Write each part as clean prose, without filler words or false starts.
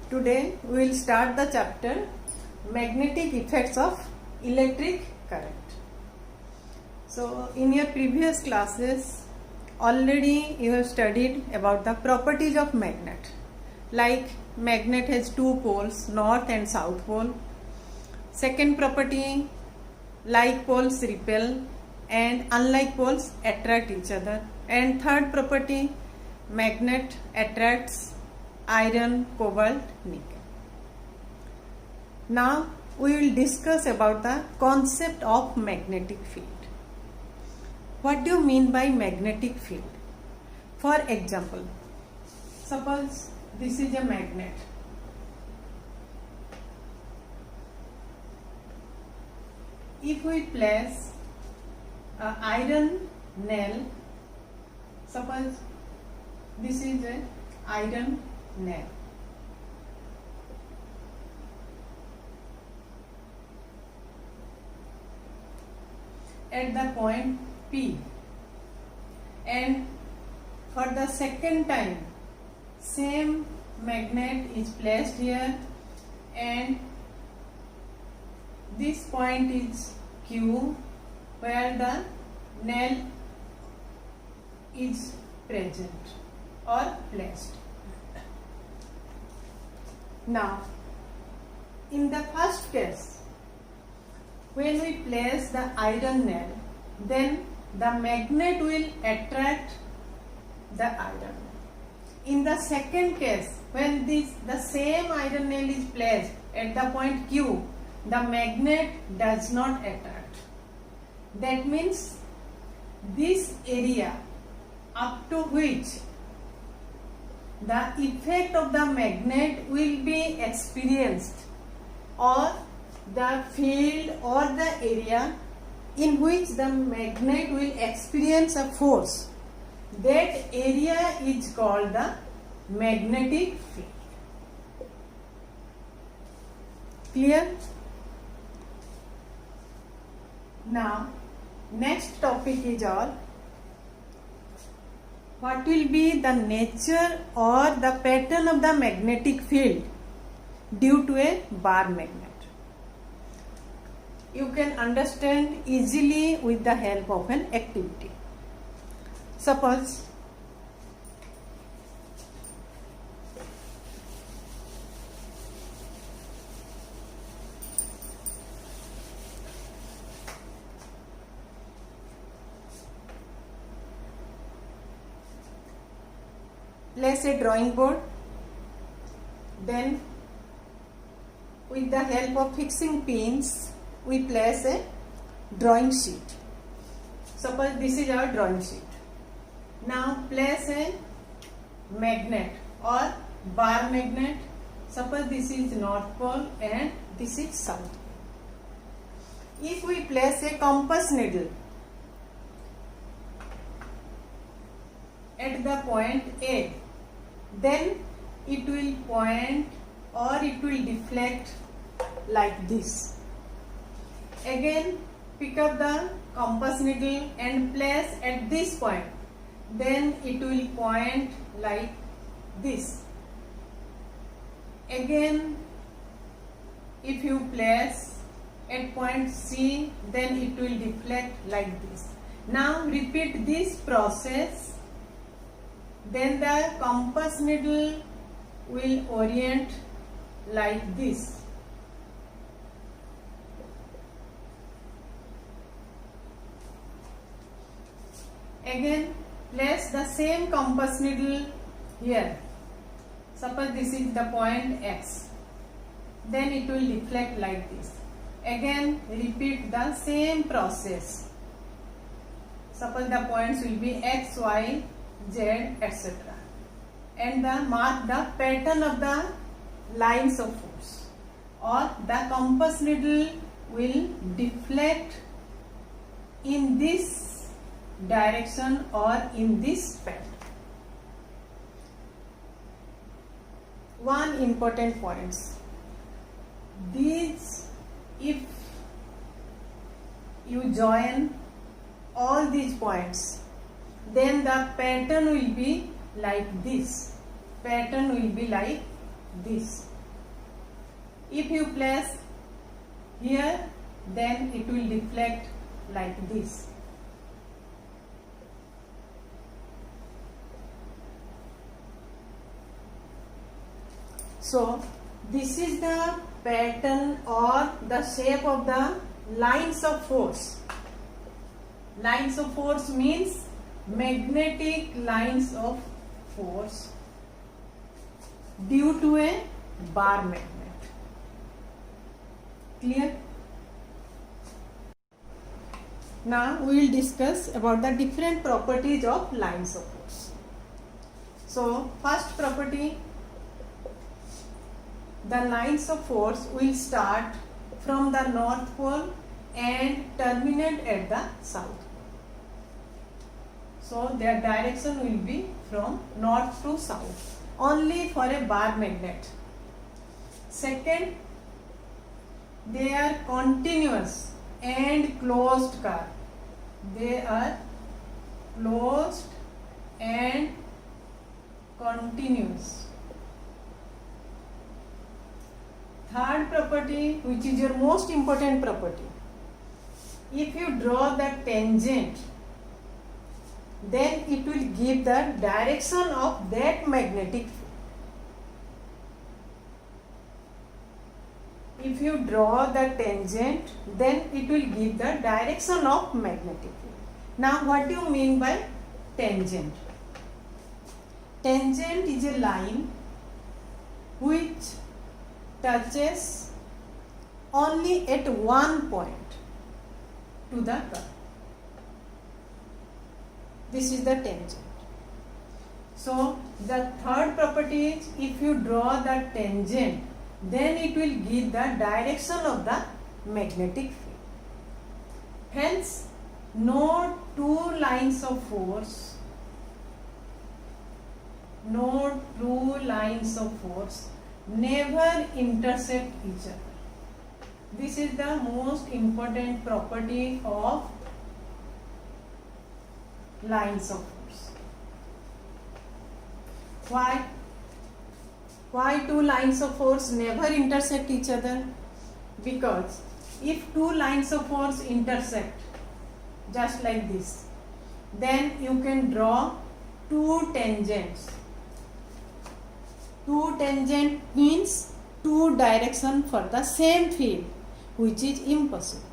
Today we will start the chapter Magnetic Effects of Electric Current. So in your previous classes already you have studied about the properties of magnet. Like magnet has two poles, north and south pole. Second property, like poles repel and unlike poles attract each other. And third property, magnet attracts iron, cobalt, nickel. Now we will discuss about the concept of magnetic field. What do you mean by magnetic field? For example, suppose this is a magnet. If we place an iron nail, suppose this is an iron nail. At the point P, and for the second time same magnet is placed here, and this point is Q where the nail is present or placed. Now, in the first case, when we place the iron nail, then the magnet will attract the iron. In the second case, when the same iron nail is placed at the point Q, the magnet does not attract. That means this area up to which the effect of the magnet will be experienced, or the field or the area in which the magnet will experience a force, that area is called the magnetic field. Clear? Now, next topic is all what will be the nature or the pattern of the magnetic field due to a bar magnet. You can understand easily with the help of an activity. Suppose place a drawing board, then with the help of fixing pins we place a drawing sheet. Suppose this is our drawing sheet. Now place a magnet or bar magnet. Suppose this is north pole and this is south pole. If we place a compass needle at the point A, then it will point or it will deflect like this. Again, pick up the compass needle and place at this point, then it will point like this. Again, if you place at point C, then it will deflect like this. Now repeat this process, then the compass needle will orient like this. Again, place the same compass needle here. Suppose this is the point X. Then it will deflect like this. Again, repeat the same process. Suppose the points will be X, Y, Z, etc. And mark the pattern of the lines of force, or the compass needle will deflect in this direction or in this pattern. One important point: these, if you join all these points, then the pattern will be like this. Pattern will be like this. If you place here, then it will deflect like this. So this is the pattern or the shape of the lines of force. Lines of force means magnetic lines of force due to a bar magnet. Clear? Now we will discuss about the different properties of lines of force. So first property, the lines of force will start from the north pole and terminate at the south pole. So their direction will be from north to south only for a bar magnet. Second, they are continuous and closed curve. They are closed and continuous. Third property, which is your most important property, if you draw the tangent, then it will give the direction of that magnetic field. If you draw the tangent, then it will give the direction of magnetic field. Now what do you mean by tangent? Tangent is a line which touches only at one point to the curve. This is the tangent. So the third property is, if you draw the tangent, then it will give the direction of the magnetic field. Hence, no two lines of force never intersect each other. This is the most important property of lines of force. Why two lines of force never intersect each other? Because if two lines of force intersect just like this, then you can draw two tangents. Two tangent means two direction for the same field, which is impossible,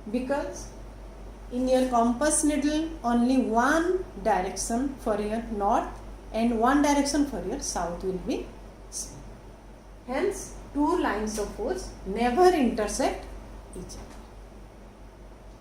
because in your compass needle only one direction for your north and one direction for your south will be same. Hence, two lines of force never intersect each other.